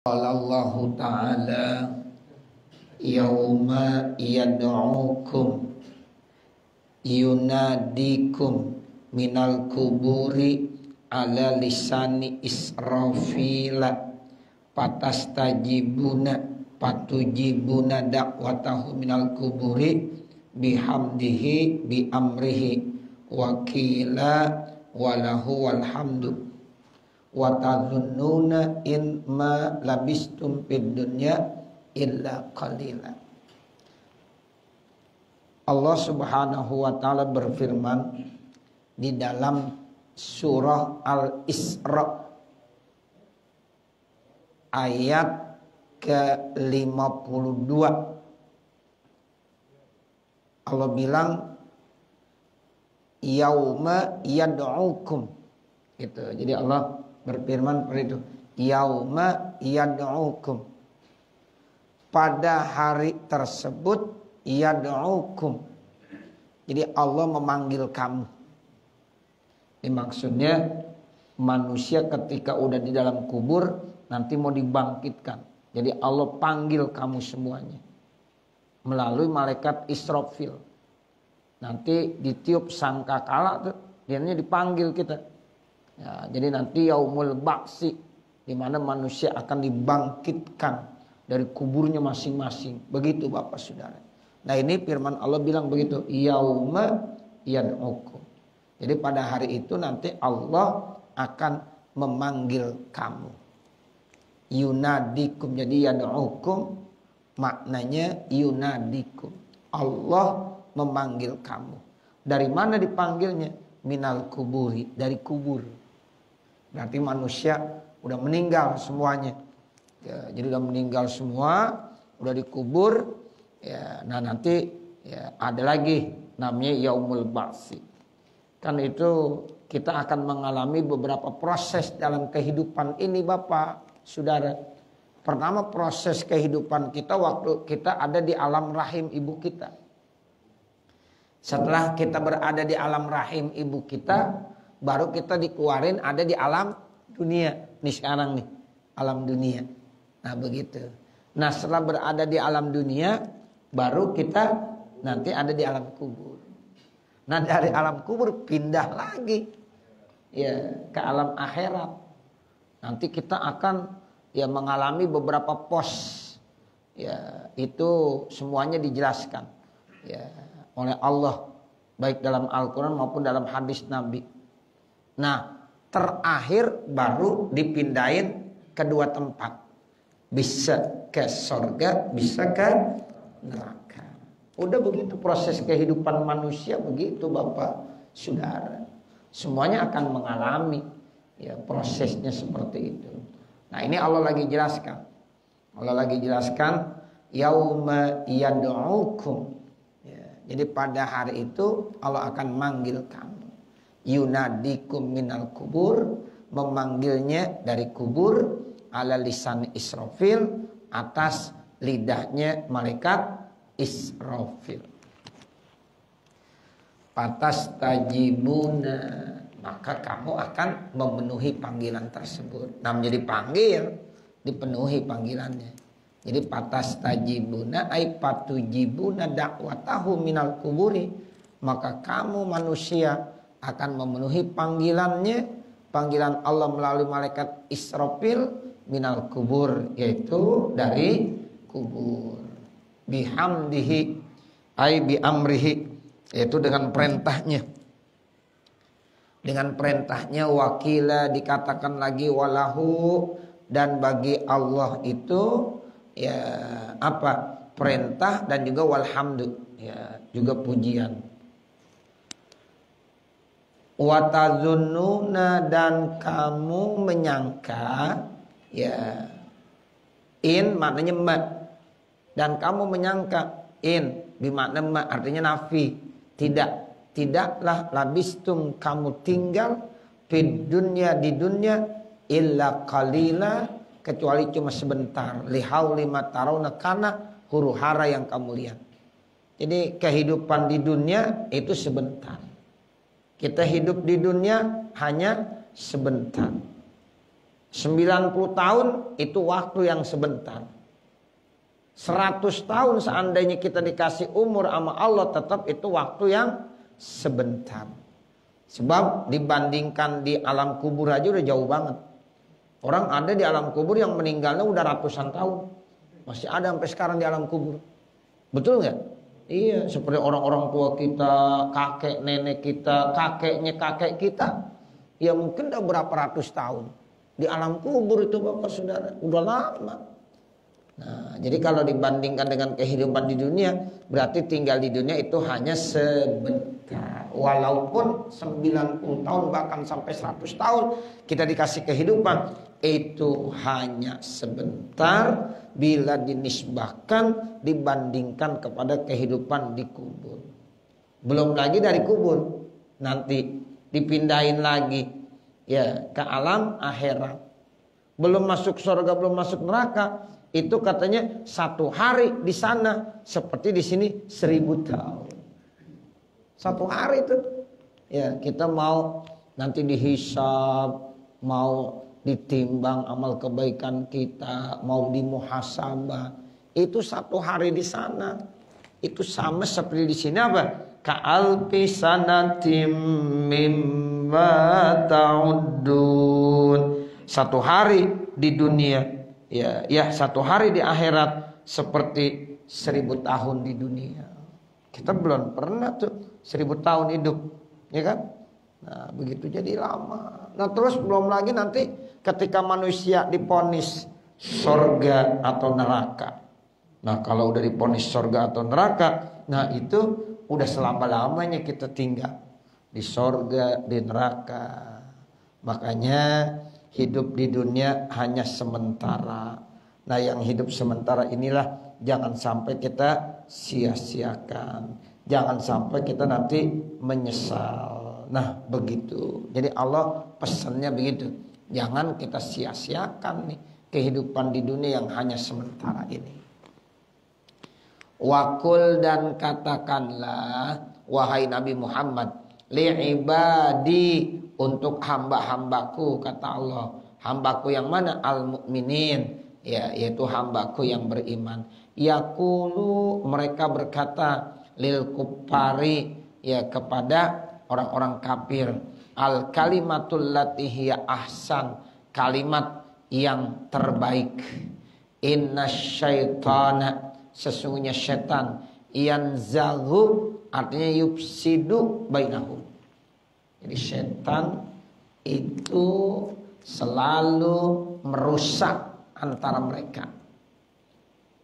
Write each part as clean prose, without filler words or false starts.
Qala Allah Ta'ala yauma yad'ukum yunadikum minal kuburi ala lisani Israfila patujibuna da'watahu minal kuburi bihamdihi bi amrihi wakila walahu walhamdu wa tazunnuna in ma labistum fid dunya illa qalila. Allah Subhanahu wa taala berfirman di dalam surah Al-Isra ayat ke-52. Allah bilang yauma yad'ukum gitu. Jadi Allah berfirman seperti itu. Yauma yad'ukum. Pada hari tersebut yad'ukum. Jadi Allah memanggil kamu. Ini maksudnya manusia ketika udah di dalam kubur nanti mau dibangkitkan. Jadi Allah panggil kamu semuanya melalui malaikat Israfil. Nanti ditiup sangkakala tuh, dianya dipanggil kita. Ya, jadi nanti yaumul ba'si, di mana manusia akan dibangkitkan dari kuburnya masing-masing. Begitu Bapak Saudara. Nah ini firman Allah bilang begitu, yauma yad'ukum. Jadi pada hari itu nanti Allah akan memanggil kamu. Yunadikum, jadi yad'ukum maknanya yunadikum. Allah memanggil kamu. Dari mana dipanggilnya? Minal kuburi, dari kubur. Berarti manusia udah meninggal semuanya. Ya, jadi udah meninggal semua, udah dikubur. Ya, nah nanti ya, ada lagi namanya yaumul ba'si. Kan itu kita akan mengalami beberapa proses dalam kehidupan ini Bapak, Saudara. Pertama proses kehidupan kita waktu kita ada di alam rahim ibu kita. Setelah kita berada di alam rahim ibu kita, baru kita dikeluarin ada di alam dunia. Nih sekarang nih, alam dunia. Nah begitu. Nah setelah berada di alam dunia, baru kita nanti ada di alam kubur. Nah dari alam kubur pindah lagi ya ke alam akhirat. Nanti kita akan ya mengalami beberapa pos. Ya itu semuanya dijelaskan ya oleh Allah baik dalam Al-Quran maupun dalam hadis Nabi. Nah terakhir baru dipindahin kedua tempat. Bisa ke surga, bisa ke neraka. Udah begitu proses kehidupan manusia begitu Bapak Saudara. Semuanya akan mengalami ya prosesnya seperti itu. Nah ini Allah lagi jelaskan. Allah lagi jelaskan yauma yad'ukum. Ya, jadi pada hari itu Allah akan manggil kamu. Yunadikum minal kubur, memanggilnya dari kubur ala lisan Israfil, atas lidahnya malaikat Israfil. Patas tajibuna, maka kamu akan memenuhi panggilan tersebut. Nah menjadi panggil, dipenuhi panggilannya. Jadi patas tajibuna ay patujibuna da'watahu minal kuburi, maka kamu manusia akan memenuhi panggilannya, panggilan Allah melalui malaikat Israfil minal kubur, yaitu dari kubur. Bihamdihi ay bi amrihi, yaitu dengan perintahnya. Dengan perintahnya wakila, dikatakan lagi walahu, dan bagi Allah itu ya apa? Perintah dan juga walhamdu, ya juga pujian. Watazunnuna, dan kamu menyangka ya in maknanya ma, dan kamu menyangka in bermakna ma artinya nafi, tidaklah labistum kamu tinggal fid dunya di dunia illa qalila, kecuali cuma sebentar, lihauli matarawna, karena huru hara yang kamu lihat. Jadi kehidupan di dunia itu sebentar. Kita hidup di dunia hanya sebentar. 90 tahun itu waktu yang sebentar. 100 tahun seandainya kita dikasih umur sama Allah, tetap itu waktu yang sebentar. Sebab dibandingkan di alam kubur aja udah jauh banget. Orang ada di alam kubur yang meninggalnya udah ratusan tahun. Masih ada sampai sekarang di alam kubur. Betul nggak? Iya, seperti orang-orang tua kita, kakek nenek kita, kakeknya kakek kita. Ya mungkin udah berapa ratus tahun. Di alam kubur itu Bapak Saudara, udah lama. Nah, jadi kalau dibandingkan dengan kehidupan di dunia, berarti tinggal di dunia itu hanya sebentar. Walaupun 90 tahun bahkan sampai 100 tahun kita dikasih kehidupan, itu hanya sebentar bila dinisbahkan, dibandingkan kepada kehidupan di kubur. Belum lagi dari kubur, nanti dipindahin lagi ya ke alam akhirat. Belum masuk surga, belum masuk neraka. Itu katanya 1 hari di sana seperti di sini 1000 tahun. 1 hari itu. Ya, kita mau nanti dihisab, mau ditimbang amal kebaikan kita, mau dimuhasabah. Itu 1 hari di sana. Itu sama seperti di sini apa? Ka'alfi sanatim mimma ta'uddun. 1 hari di dunia, ya 1 hari di akhirat seperti 1000 tahun di dunia. Kita belum pernah tuh 1000 tahun hidup, ya kan? Nah, begitu jadi lama. Nah, terus belum lagi nanti ketika manusia diponis surga atau neraka. Nah, kalau udah diponis surga atau neraka, nah itu udah selama-lamanya kita tinggal di surga, di neraka. Makanya hidup di dunia hanya sementara. Nah, yang hidup sementara inilah jangan sampai kita sia-siakan. Jangan sampai kita nanti menyesal. Nah, begitu. Jadi Allah pesannya begitu. Jangan kita sia-siakan nih kehidupan di dunia yang hanya sementara ini. Wakul, dan katakanlah wahai Nabi Muhammad, li'ibadi, untuk hamba-hambaku, kata Allah. Hambaku yang mana? Al-mu'minin, ya, yaitu hambaku yang beriman. Yaqulu, mereka berkata, lil kuffari, ya, kepada orang-orang kafir, al kalimatul latihya ahsan, kalimat yang terbaik. Inna syaitana, sesungguhnya setan, yanzaghu, artinya yufsidu bainahum. Jadi setan itu selalu merusak antara mereka.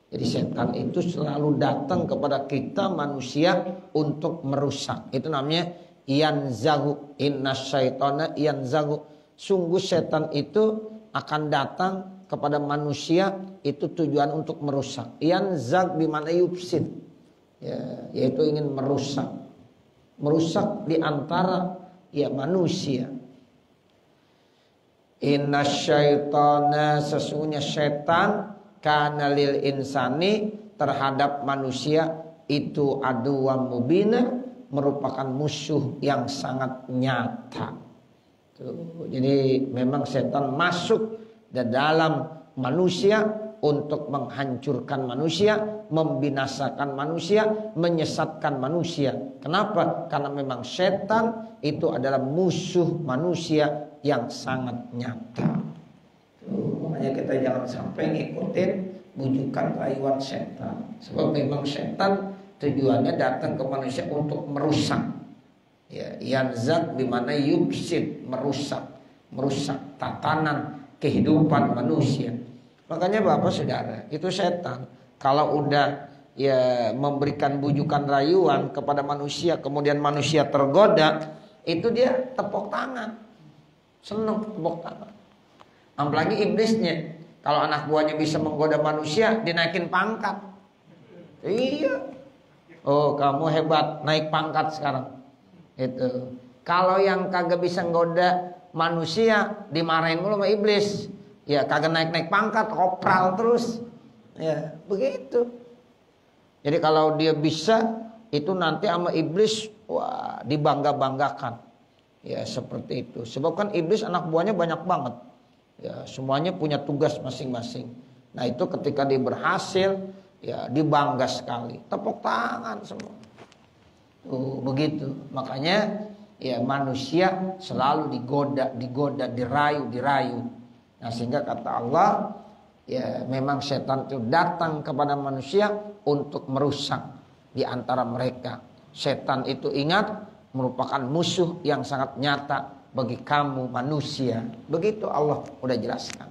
Jadi setan itu selalu datang kepada kita manusia untuk merusak. Itu namanya yanzaghu. Inna syaitana yanzaghu. Sungguh setan itu akan datang kepada manusia, itu tujuan untuk merusak. Yanzag bimana yufsid, ya, yaitu ingin merusak. Merusak di antara ya manusia. Inna syaitana, sesungguhnya setan, kana lil insani, terhadap manusia itu aduwwam mubina, merupakan musuh yang sangat nyata. Tuh, jadi memang setan masuk di dalam manusia untuk menghancurkan manusia, membinasakan manusia, menyesatkan manusia. Kenapa? Karena memang setan itu adalah musuh manusia yang sangat nyata. Makanya kita jangan sampai ngikutin bujukan rayuan setan. Sebab memang setan tujuannya datang ke manusia untuk merusak. Ya, yanzag bimana yufsid, merusak tatanan kehidupan manusia. Makanya Bapak Saudara, itu setan kalau udah ya memberikan bujukan rayuan kepada manusia, kemudian manusia tergoda, itu dia tepuk tangan. Senang tepuk tangan. Apalagi iblisnya, kalau anak buahnya bisa menggoda manusia, dinaikin pangkat. Iya. Oh, kamu hebat, naik pangkat sekarang. Itu. Kalau yang kagak bisa nggoda manusia, dimarahin mulu sama iblis. Ya kagak naik-naik pangkat, kopral terus. Ya, begitu. Jadi kalau dia bisa, itu nanti sama iblis, wah, dibangga-banggakan. Ya, seperti itu. Sebab kan iblis anak buahnya banyak banget. Ya, semuanya punya tugas masing-masing. Nah itu ketika dia berhasil, ya dibangga sekali, tepuk tangan semua. Begitu. Makanya ya manusia selalu digoda, dirayu. Nah sehingga kata Allah, ya memang setan itu datang kepada manusia untuk merusak di antara mereka. Setan itu ingat merupakan musuh yang sangat nyata bagi kamu manusia. Begitu Allah udah jelaskan.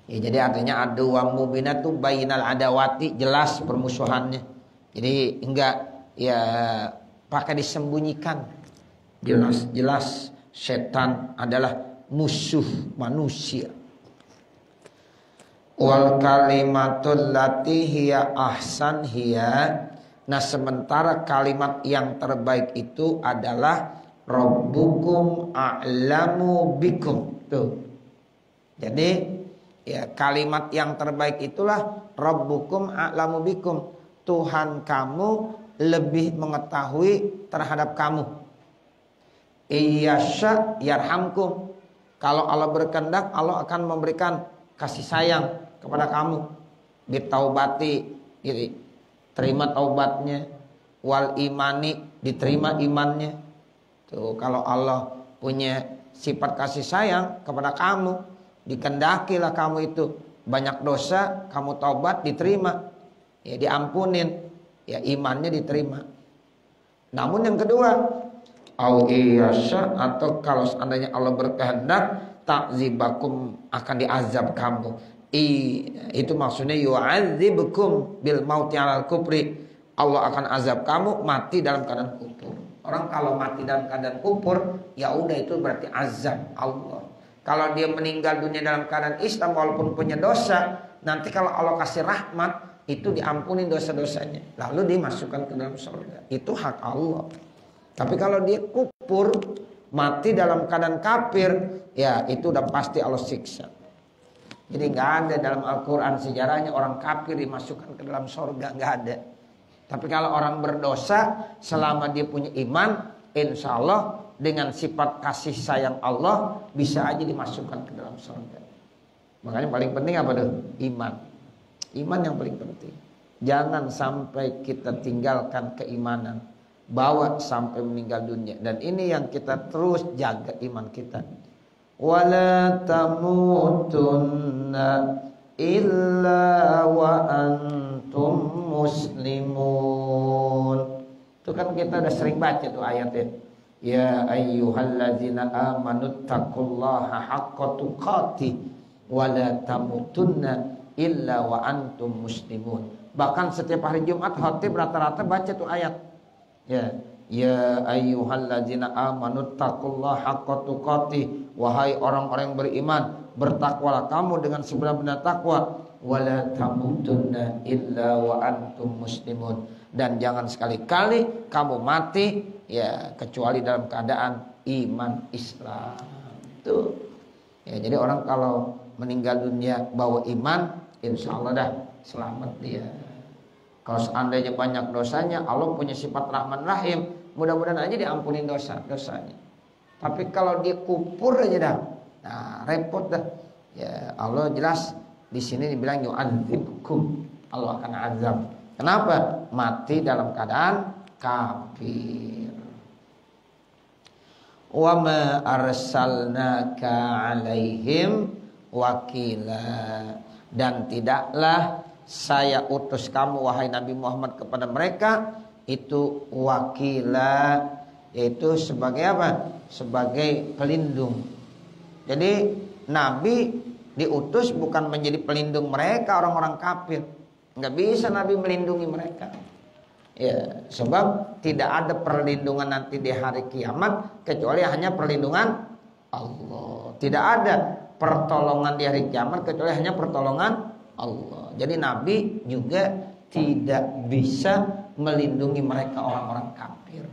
Ya, jadi artinya adu wa mubinatu bainal adawati, jelas permusuhannya. Jadi enggak ya pakai disembunyikan. Jelas setan adalah musuh manusia. Wal kalimatul lati hiya ahsan hiya. Nah sementara kalimat yang terbaik itu adalah Rabbukum a'lamu bikum. Tuh. Jadi ya kalimat yang terbaik itulah Rabbukum a'lamu bikum. Tuhan kamu lebih mengetahui terhadap kamu. Iyasya yarhamkum. Kalau Allah berkehendak, Allah akan memberikan kasih sayang kepada kamu. Bitaubati, terima taubatnya. Wal imani, diterima imannya. Tuh, kalau Allah punya sifat kasih sayang kepada kamu, dikendakilah kamu itu banyak dosa, kamu taubat, diterima, ya diampunin, ya imannya diterima. Namun yang kedua, au iyasya, atau kalau seandainya Allah berkehendak, ta'zibakum, akan diazab kamu. Itu maksudnya yu'adzibukum bil mauti 'alal kufri. Allah akan azab kamu mati dalam keadaan kufur. Orang kalau mati dalam keadaan kufur, ya udah itu berarti azab Allah. Kalau dia meninggal dunia dalam keadaan Islam walaupun punya dosa, nanti kalau Allah kasih rahmat, itu diampuni dosa-dosanya, lalu dimasukkan ke dalam surga. Itu hak Allah. Tapi kalau dia kufur, mati dalam keadaan kafir, ya itu udah pasti Allah siksa. Jadi nggak ada dalam Al-Quran sejarahnya orang kafir dimasukkan ke dalam surga, nggak ada. Tapi kalau orang berdosa, selama dia punya iman, insya Allah dengan sifat kasih sayang Allah bisa aja dimasukkan ke dalam surga. Makanya paling penting apa tuh? Iman. Iman yang paling penting. Jangan sampai kita tinggalkan keimanan, bawa sampai meninggal dunia. Dan ini yang kita terus jaga iman kita. Wala tamutunna illa wa antum muslimun. Itu kan kita udah sering baca tuh ayatnya. Ya ayyuhalladzina amanu taqullaha haqqa tuqatih wa la tamutunna illa wa antum muslimun. Bahkan setiap hari Jumat khatib rata-rata baca tuh ayat. Ya ayyuhalladzina amanu taqullaha haqqa tuqatih, wahai orang-orang yang beriman, bertakwalah kamu dengan sebenar-benar takwa. Wala tamutunna illa wa antum muslimun. Dan jangan sekali-kali kamu mati ya kecuali dalam keadaan iman Islam. Tuh. Ya, jadi orang kalau meninggal dunia bawa iman, insya Allah dah selamat dia. Kalau seandainya banyak dosanya, Allah punya sifat Rahman Rahim, mudah-mudahan aja diampuni dosanya. Tapi kalau dia kufur aja dah, nah repot dah. Ya Allah jelas di sini dibilang yu'adzibkum, Allah akan azab. Kenapa? Mati dalam keadaan kafir. Wa ma arsalnaka 'alaihim wakila. Dan tidaklah saya utus kamu wahai Nabi Muhammad kepada mereka itu wakila, yaitu sebagai apa? Sebagai pelindung. Jadi Nabi diutus bukan menjadi pelindung mereka orang-orang kafir. Nggak bisa Nabi melindungi mereka. Ya, sebab tidak ada perlindungan nanti di hari kiamat kecuali hanya perlindungan Allah. Tidak ada pertolongan di hari kiamat kecuali hanya pertolongan Allah. Jadi Nabi juga tidak bisa melindungi mereka orang-orang kafir.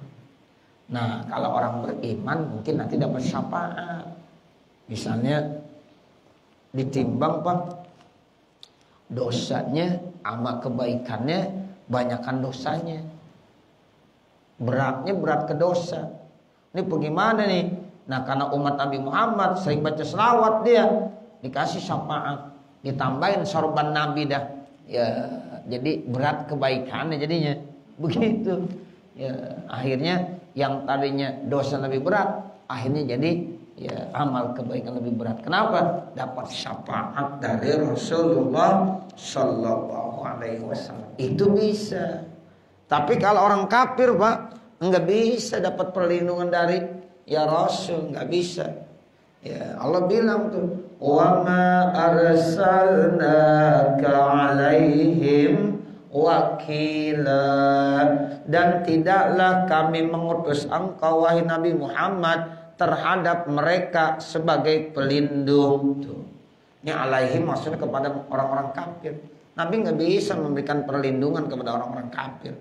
Nah, kalau orang beriman mungkin nanti dapat syafaat. Misalnya ditimbang Pak, dosanya sama kebaikannya, banyakkan dosanya. Beratnya berat ke dosa. Ini bagaimana nih? Nah karena umat Nabi Muhammad sering baca selawat dia dikasih syafaat, ditambahin sorban Nabi dah. Ya, jadi berat kebaikannya jadinya begitu. Ya, akhirnya yang tadinya dosa lebih berat, akhirnya jadi ya amal kebaikan lebih berat. Kenapa? Dapat syafaat dari Rasulullah Sallallahu Alaihi Wasallam. Itu bisa. Tapi kalau orang kafir, Pak, nggak bisa dapat perlindungan dari ya Rasul, nggak bisa. Ya Allah bilang tuh, wa ma arsalnaka alaihim wakila, dan tidaklah kami mengutus engkau wahai Nabi Muhammad terhadap mereka sebagai pelindung. Tuh. Ini alaihim maksudnya kepada orang-orang kafir. Nabi nggak bisa memberikan perlindungan kepada orang-orang kafir.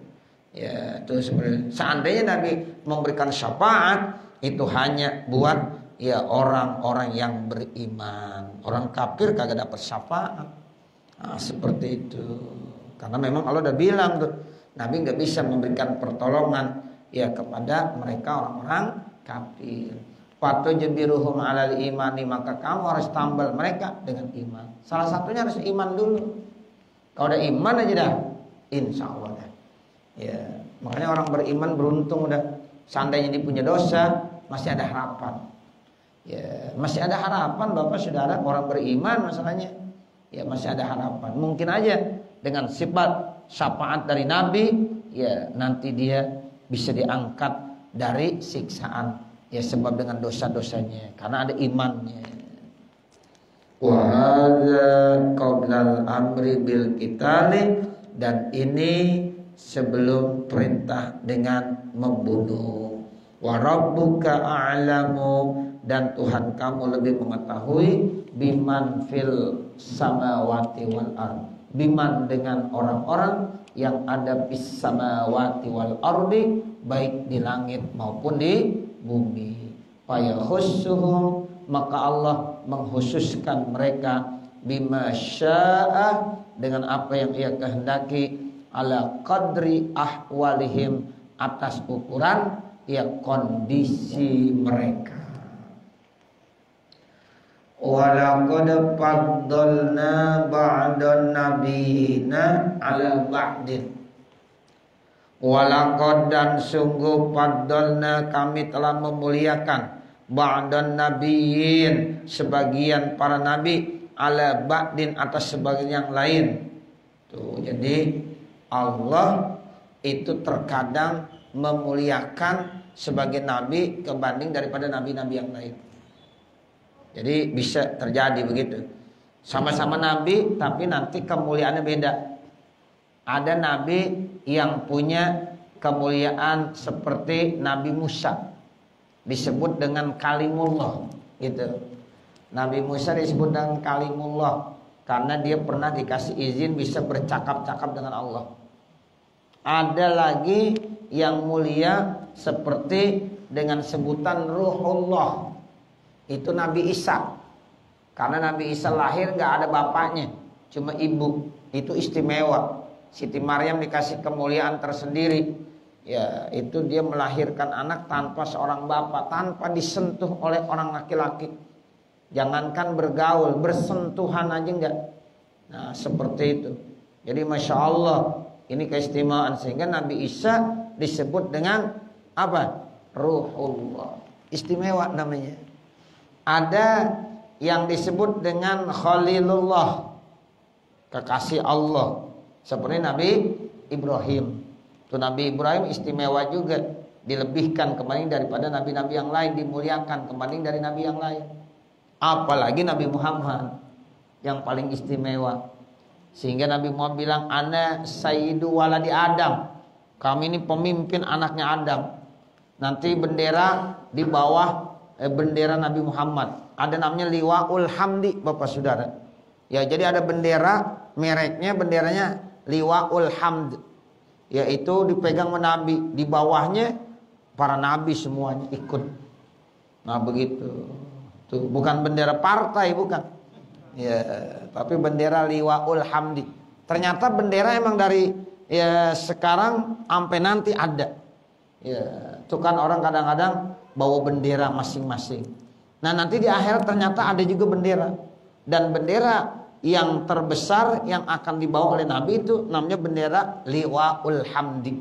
Ya, itu sebenarnya. Seandainya Nabi memberikan syafaat itu hanya buat ya orang-orang yang beriman. Orang kafir kagak dapat syafaat. Nah, seperti itu. Karena memang Allah udah bilang tuh, Nabi nggak bisa memberikan pertolongan ya kepada mereka orang-orang kafir. Fatujbiruhum alal imani, maka kamu harus tambal mereka dengan iman. Salah satunya harus iman dulu. Kalau udah iman aja dah, insya Allah dah. Ya, makanya orang beriman beruntung dah. Seandainya dia punya dosa, masih ada harapan. Ya, masih ada harapan Bapak Saudara, orang beriman masalahnya. Ya, masih ada harapan. Mungkin aja dengan sifat syafaat dari Nabi, ya nanti dia bisa diangkat dari siksaan. Ya sebab dengan dosa-dosanya, karena ada imannya. Wa hadza qablal amri bil qitali, dan ini sebelum perintah dengan membunuh. Wa rabbuka a'lamu, dan Tuhan kamu lebih mengetahui biman fil samawati wal ard, biman dengan orang-orang yang ada bis samawati wal ardi, baik di langit maupun di bumi. Fayahussuhum, maka Allah mengkhususkan mereka bima syaa, dengan apa yang Ia kehendaki, ala qadri ahwalihim, atas ukuran ya kondisi mereka. Walaqad faddalna ba'dan nabiyina ala ba'din. Walaqad, dan sungguh faddalna, kami telah memuliakan ba'dan nabiyyin, sebagian para nabi, ala ba'din, atas sebagian yang lain. Tuh, jadi Allah itu terkadang memuliakan sebagian nabi kebanding daripada nabi-nabi yang lain. Jadi bisa terjadi begitu. Sama-sama nabi tapi nanti kemuliaannya beda. Ada nabi yang punya kemuliaan seperti Nabi Musa, disebut dengan kalimullah gitu. Nabi Musa disebut dengan kalimullah karena dia pernah dikasih izin bisa bercakap-cakap dengan Allah. Ada lagi yang mulia seperti dengan sebutan Ruhullah, itu Nabi Isa. Karena Nabi Isa lahir gak ada bapaknya, cuma ibu. Itu istimewa. Siti Maryam dikasih kemuliaan tersendiri. Ya, itu dia melahirkan anak tanpa seorang bapak, tanpa disentuh oleh orang laki-laki. Jangankan bergaul, bersentuhan aja enggak. Nah, seperti itu. Jadi Masya Allah, ini keistimewaan. Sehingga Nabi Isa disebut dengan apa? Ruhullah. Istimewa namanya. Ada yang disebut dengan Khalilullah, kekasih Allah, seperti Nabi Ibrahim. Itu Nabi Ibrahim istimewa juga, dilebihkan kembali daripada nabi-nabi yang lain, dimuliakan kembali dari nabi yang lain. Apalagi Nabi Muhammad yang paling istimewa. Sehingga Nabi Muhammad bilang, ana sayyidu waladi Adam, kami ini pemimpin anaknya Adam. Nanti bendera di bawah bendera Nabi Muhammad, ada namanya Liwaul Hamdi, Bapak Saudara. Ya, jadi ada bendera, mereknya benderanya Liwaul Hamd, yaitu dipegang Nabi, di bawahnya para nabi semuanya ikut. Nah begitu. Tuh, bukan bendera partai, bukan. Ya, tapi bendera Liwaul Hamdi. Ternyata bendera emang dari ya sekarang sampai nanti ada. Ya, itu kan orang kadang-kadang bawa bendera masing-masing. Nah nanti di akhirat ternyata ada juga bendera. Dan bendera yang terbesar yang akan dibawa oleh Nabi itu namanya bendera Liwaul Hamdi.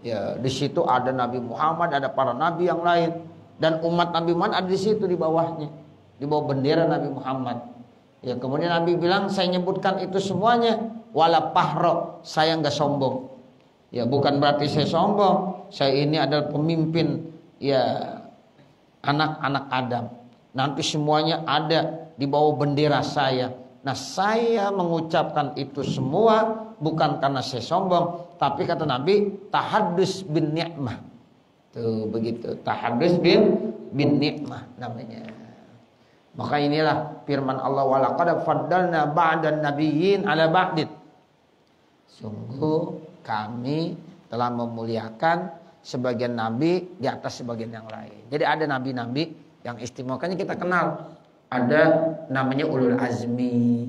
Ya, di situ ada Nabi Muhammad, ada para nabi yang lain, dan umat Nabi Muhammad ada di situ di bawahnya, di bawah bendera Nabi Muhammad. Ya, kemudian Nabi bilang, saya nyebutkan itu semuanya wala pahro, saya nggak sombong. Ya, bukan berarti saya sombong. Saya ini adalah pemimpin ya anak-anak Adam. Nanti semuanya ada di bawah bendera saya. Nah, saya mengucapkan itu semua bukan karena saya sombong, tapi kata Nabi, tahaddus bin ni'mah. Tuh begitu, tahaddus bin ni'mah namanya. Maka inilah firman Allah, walaqad faddalna ba'dan nabiyyin ala ba'din. Sungguh kami telah memuliakan sebagian nabi di atas sebagian yang lain. Jadi ada nabi-nabi yang istimewa, makanya kita kenal. Ada namanya ulul azmi.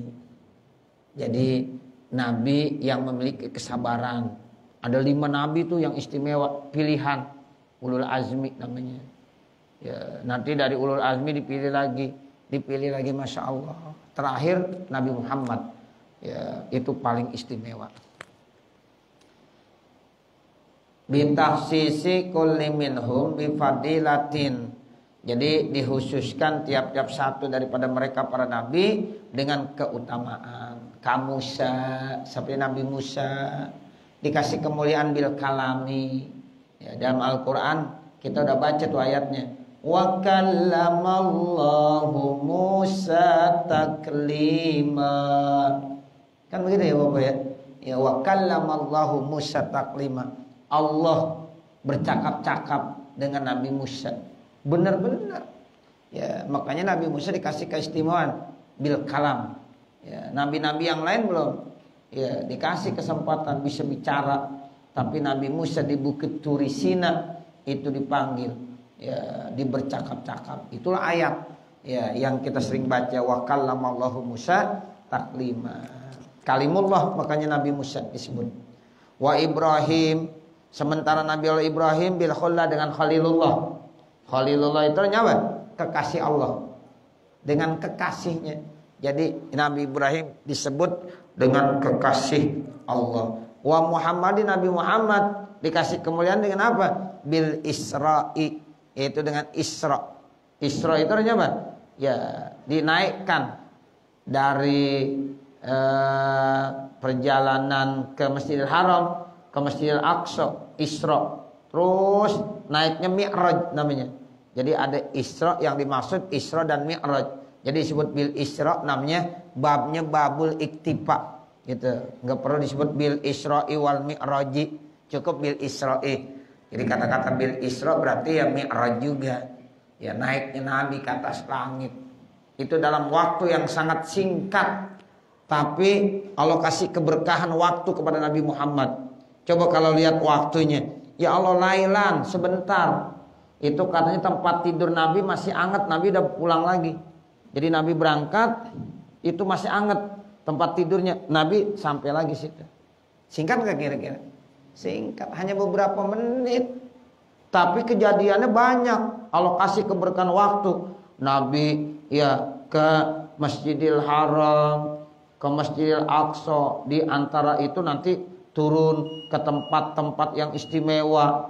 Jadi nabi yang memiliki kesabaran. Ada 5 nabi tuh yang istimewa, pilihan. Ulul azmi namanya. Ya, nanti dari ulul azmi dipilih lagi, masya Allah. Terakhir Nabi Muhammad. Ya, itu paling istimewa. Bitahsisi kulli minhum bifadilatin. Jadi dikhususkan tiap-tiap satu daripada mereka para nabi dengan keutamaan. Musa, seperti Nabi Musa dikasih kemuliaan bil kalami. Ya, dalam Al-Quran kita udah baca tuh ayatnya. Wa kallamallahu Musa taklima. Kan begitu ya Bapak ya? Ya, wa kallamallahu Musa taklima. Allah bercakap-cakap dengan Nabi Musa. Benar-benar. Ya, makanya Nabi Musa dikasih keistimewaan bil kalam. Ya, nabi-nabi yang lain belum. Ya, dikasih kesempatan bisa bicara, tapi Nabi Musa di Bukit Turi Sina itu dipanggil, ya, dibercakap-cakap. Itulah ayat ya yang kita sering baca, wa kallamallahu Musa taklima. Kalimullah, makanya Nabi Musa disebut. Wa Ibrahim, sementara Nabi Allah Ibrahim bil khulla dengan Khalilullah. Khalilullah itu apa? Kekasih Allah. Dengan kekasihnya. Jadi Nabi Ibrahim disebut dengan kekasih Allah. Wa Muhammadin, Nabi Muhammad dikasih kemuliaan dengan apa? Bil Isra'i, yaitu dengan Isra. Isra itu artinya apa? Ya, dinaikkan dari perjalanan ke Masjidil Haram ke Masjidil Aqsa, Isra. Terus naiknya Mi'raj namanya. Jadi ada Isra yang dimaksud Isra dan Mi'raj. Jadi disebut bil Isra, namanya babnya babul iktifa gitu. Enggak perlu disebut bil Isra'i wal Mi'raji, cukup bil Isra'i. Jadi kata-kata bil Isra berarti ya Mi'raj juga. Ya naiknya Nabi ke atas langit. Itu dalam waktu yang sangat singkat, tapi Allah kasih keberkahan waktu kepada Nabi Muhammad. Coba kalau lihat waktunya, ya Allah, lailan sebentar. Itu katanya tempat tidur Nabi masih anget, Nabi udah pulang lagi. Jadi Nabi berangkat, itu masih anget tempat tidurnya. Nabi sampai lagi situ. Singkat gak kira-kira? Singkat, hanya beberapa menit. Tapi kejadiannya banyak. Allah kasih keberkahan waktu. Nabi ya ke Masjidil Haram, ke Masjidil Aqsa. Di antara itu nanti turun ke tempat-tempat yang istimewa.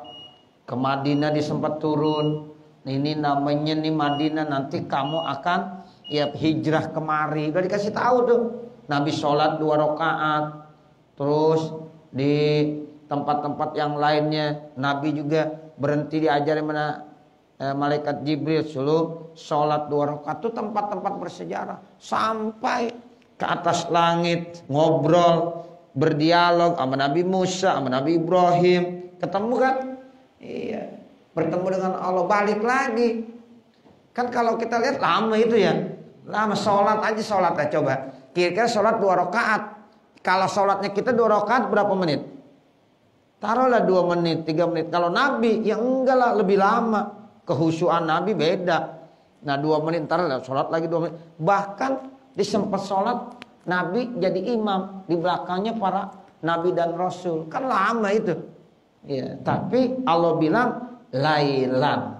Ke Madinah disempat turun. Ini namanya nih Madinah, nanti kamu akan ya hijrah kemari. Udah dikasih tahu tuh. Nabi sholat 2 rakaat. Terus di tempat-tempat yang lainnya Nabi juga berhenti diajari mana malaikat Jibril suruh sholat 2 rakaat. Itu tempat-tempat bersejarah. Sampai ke atas langit ngobrol, berdialog sama Nabi Musa, sama Nabi Ibrahim. Ketemu kan? Iya, bertemu dengan Allah, balik lagi. Kan kalau kita lihat lama itu ya, lama. Sholat aja coba. Kira-kira sholat 2 rakaat. Kalau sholatnya kita 2 rakaat berapa menit? Taruhlah 2 menit, 3 menit. Kalau Nabi, ya enggak lah, lebih lama. Kehusuan Nabi beda. Nah 2 menit, taruhlah sholat lagi 2 menit. Bahkan di sempat sholat, Nabi jadi imam. Di belakangnya para Nabi dan Rasul. Kan lama itu. Ya, tapi Allah bilang lailan.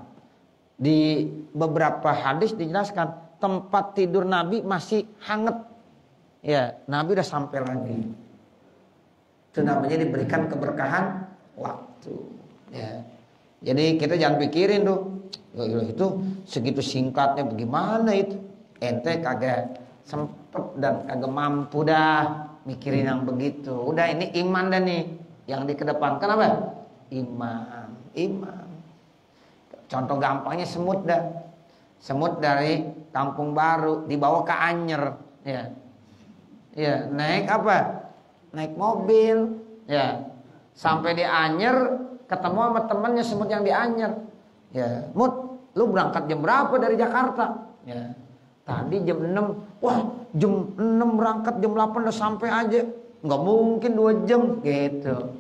Di beberapa hadis dijelaskan tempat tidur Nabi masih hangat. Ya, Nabi udah sampai lagi. Itu namanya diberikan keberkahan waktu. Ya. Jadi kita jangan pikirin tuh, itu segitu singkatnya bagaimana itu. Ente kagak sempet dan kagak mampu dah mikirin yang begitu. Udah ini iman dah nih yang dikedepankan apa? Iman. Contoh gampangnya semut dah. Semut dari Kampung Baru dibawa ke Anyer, ya. Ya, naik apa? Naik mobil, ya. Sampai di Anyer ketemu sama temannya semut yang di Anyer. Ya, Mut, lu berangkat jam berapa dari Jakarta? Ya. Tadi jam 6. Wah, jam 6 berangkat, jam 8 udah sampai aja. Nggak mungkin 2 jam gitu.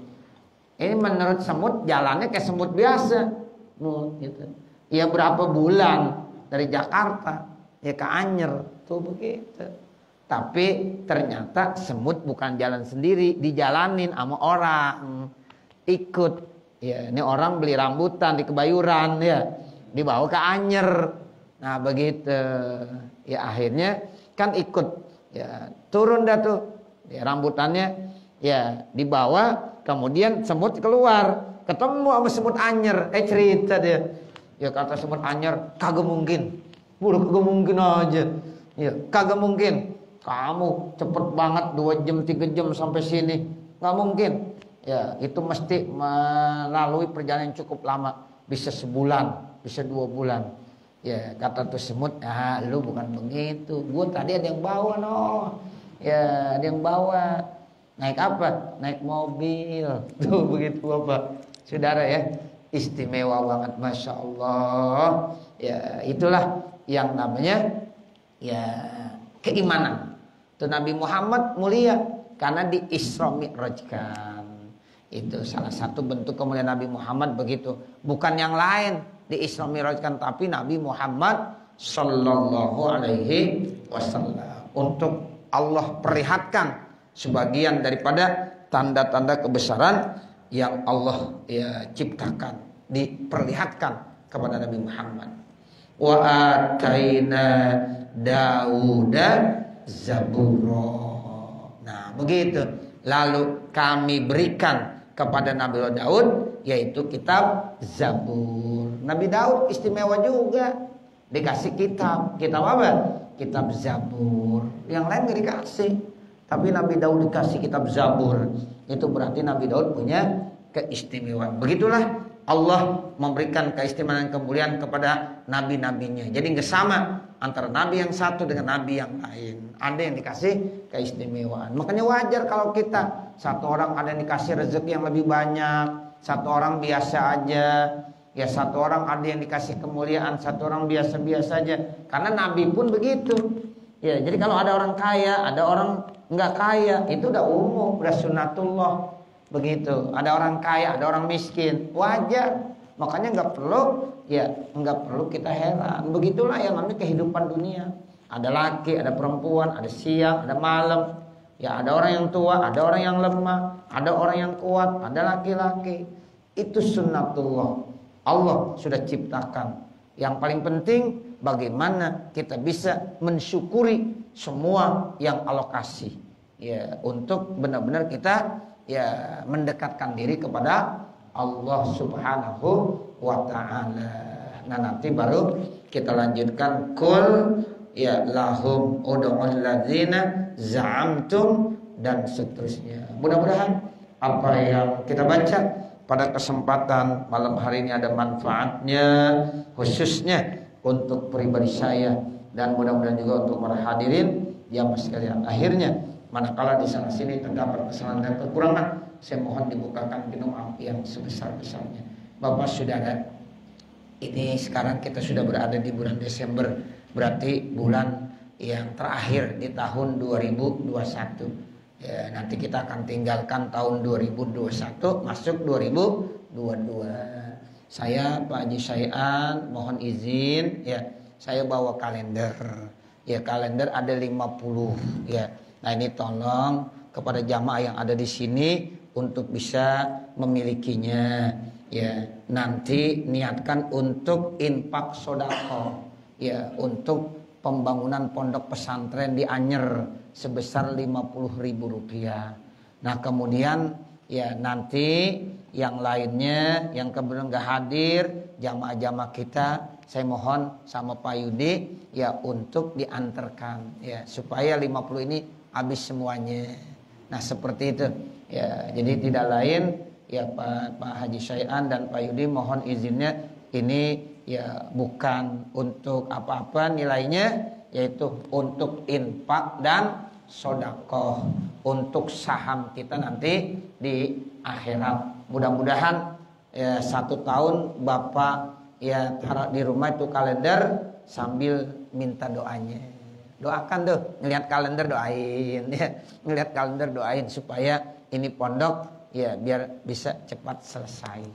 Ini menurut semut jalannya kayak semut biasa. Gitu. Ya berapa bulan dari Jakarta ya ke Anyer tuh begitu. Tapi ternyata semut bukan jalan sendiri, dijalanin sama orang. Ikut. Ya, ini orang beli rambutan di Kebayuran ya, dibawa ke Anyer. Nah, begitu. Ya akhirnya kan ikut. Ya, turun dah tuh. Ya, rambutannya ya dibawa, kemudian semut keluar. Ketemu sama semut Anyer, cerita dia. Ya kata semut Anyer, kagak mungkin. Udah kagak mungkin aja. Ya, kagak mungkin. Kamu cepet banget 2 jam 3 jam sampai sini. Nggak mungkin. Ya, itu mesti melalui perjalanan yang cukup lama. Bisa sebulan, bisa 2 bulan. Ya, kata tuh semut, lu bukan begitu. Gue tadi ada yang bawa Ya, ada yang bawa. Naik apa? Naik mobil. Tuh begitu Bapak. Saudara ya, istimewa banget, Masya Allah. Ya, itulah yang namanya ya keimanan. Itu Nabi Muhammad mulia karena di Isra Mi'rajkan. Itu salah satu bentuk kemuliaan Nabi Muhammad begitu. Bukan yang lain di Isra Mi'rajkan, tapi Nabi Muhammad Sallallahu Alaihi Wasallam. Untuk Allah perlihatkan sebagian daripada tanda-tanda kebesaran yang Allah ya ciptakan, diperlihatkan kepada Nabi Muhammad. Wa ataina Dauda Zabura. Nah, begitu. Lalu kami berikan kepada Nabi Daud yaitu kitab Zabur. Nabi Daud istimewa juga, dikasih kitab. Kitab apa? Kitab Zabur. Yang lain gak dikasih. Tapi Nabi Daud dikasih kitab Zabur. Itu berarti Nabi Daud punya keistimewaan. Begitulah Allah memberikan keistimewaan kemuliaan kepada nabi-nabinya. Jadi nggak sama antara nabi yang satu dengan nabi yang lain. Ada yang dikasih keistimewaan. Makanya wajar kalau kita satu orang ada yang dikasih rezeki yang lebih banyak, satu orang biasa aja. Ya satu orang ada yang dikasih kemuliaan, satu orang biasa-biasa aja. Karena nabi pun begitu. Ya, jadi kalau ada orang kaya, ada orang nggak kaya, itu udah umum, udah sunatullah begitu. Ada orang kaya, ada orang miskin, wajar. Makanya nggak perlu kita heran. Begitulah yang namanya kehidupan dunia. Ada laki, ada perempuan, ada siang, ada malam. Ya ada orang yang tua, ada orang yang lemah, ada orang yang kuat, ada laki-laki. Itu sunnatullah. Allah sudah ciptakan. Yang paling penting bagaimana kita bisa mensyukuri semua yang Allah kasih. Ya, untuk benar-benar kita ya mendekatkan diri kepada Allah Subhanahu wa taala. Nah, nanti baru kita lanjutkan kul ya lahum ud'ul ladzina za'amtum dan seterusnya. Mudah-mudahan apa yang kita baca pada kesempatan malam hari ini ada manfaatnya, khususnya untuk pribadi saya dan mudah-mudahan juga untuk para hadirin yang sekalian. Akhirnya manakala di sana sini terdapat kesalahan dan kekurangan, saya mohon dibukakan pintu maaf yang sebesar-besarnya. Bapak Saudara, ini sekarang kita sudah berada di bulan Desember, berarti bulan yang terakhir di tahun 2021. Ya, nanti kita akan tinggalkan tahun 2021 masuk 2022. Saya Pak Haji Syai'an mohon izin ya, saya bawa kalender. Ya, kalender ada 50 ya. Nah, ini tolong kepada jamaah yang ada di sini untuk bisa memilikinya. Ya, nanti niatkan untuk infak sedekah. Ya, untuk pembangunan pondok pesantren di Anyer sebesar Rp50.000. Nah, kemudian ya nanti yang lainnya yang kebetulan nggak hadir jamaah-jamaah kita, saya mohon sama Pak Yudi ya untuk diantarkan ya supaya 50 ini habis semuanya. Nah, seperti itu. Ya, jadi tidak lain ya Pak Haji Syai'an dan Pak Yudi mohon izinnya ini ya bukan untuk apa-apa nilainya, yaitu untuk infak dan sedekah untuk saham kita nanti di akhirat. Mudah-mudahan ya 1 tahun Bapak ya taruh di rumah itu kalender sambil minta doanya. Doakan tuh, ngelihat kalender doain ya, ngelihat kalender doain supaya ini pondok ya biar bisa cepat selesai.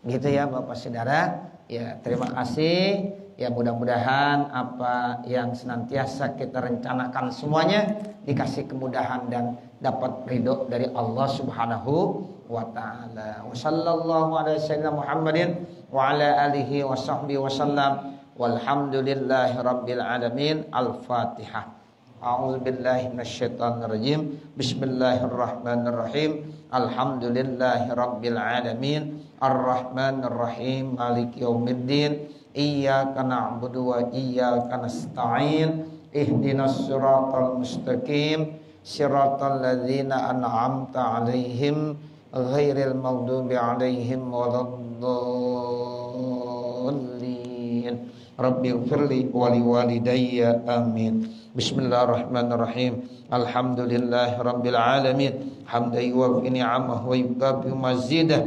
Gitu ya Bapak Saudara. Ya, terima kasih. Ya, mudah-mudahan apa yang senantiasa kita rencanakan semuanya dikasih kemudahan dan dapat ridho dari Allah Subhanahu wa taala. Wassallallahu ala sayyidina Muhammadin wa ala alihi wa sahbihi wasallam. Walhamdulillahi rabbil alamin. Al-Fatihah. A'udzubillahi minasyaitonir rajim. Bismillahirrahmanirrahim. Alhamdulillahi rabbil alamin. Ar-Rahmanir Rahim. Maliki yaumiddin. Iyyaka na'budu wa iyyaka nasta'in. Ihdinas siratal mustaqim. Siratal ladzina an'amta 'alaihim ghairil maghdubi 'alaihim waladdallin. Rabbighfirli wa liwalidayya amin. Bismillahirrahmanirrahim. Alhamdulillahi rabbil alamin. Hamdan yuwaffi ni'amahu wa yukafi mazidah.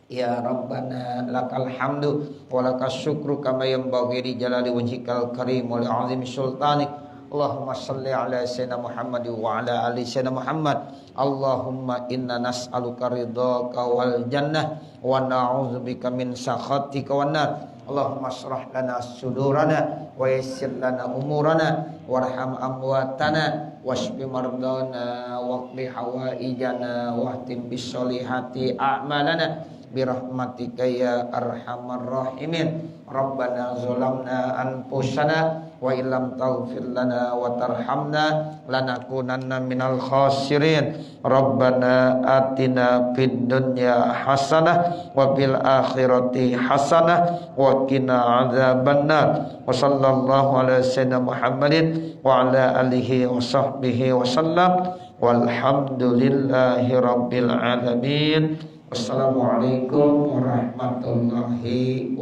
Ya Rabbana lakal hamdu wa lakas syukru kama yanbaghi li jalali wajhikal karim wa li 'azimi sultanik. Allahumma shalli ala sayyidina Muhammad wa ala ali sayyidina Muhammad. Allahumma inna nas'aluka ridhaka wal jannah wa na'udzubika min sakhatika wan nar. Allahumma shrah lana sudurana wa yassir lana umurana warham amwatana washfi mardana waqdi hawaijana wahtim bisolihati a'malana birahmatika ya arhamar rahimin. Rabbana zalamna anfusana wa illam taghfir lana wa tarhamna lanakunanna minal khasirin. Rabbana atina fid dunya hasanah wa fil akhirati hasanah wa qina adzabannar. Wa sallallahu ala sayyidina Muhammadin wa ala alihi wa sahbihi wa sallam. Walhamdulillahi rabbil alamin. Wassalamualaikum warahmatullahi wabarakatuh.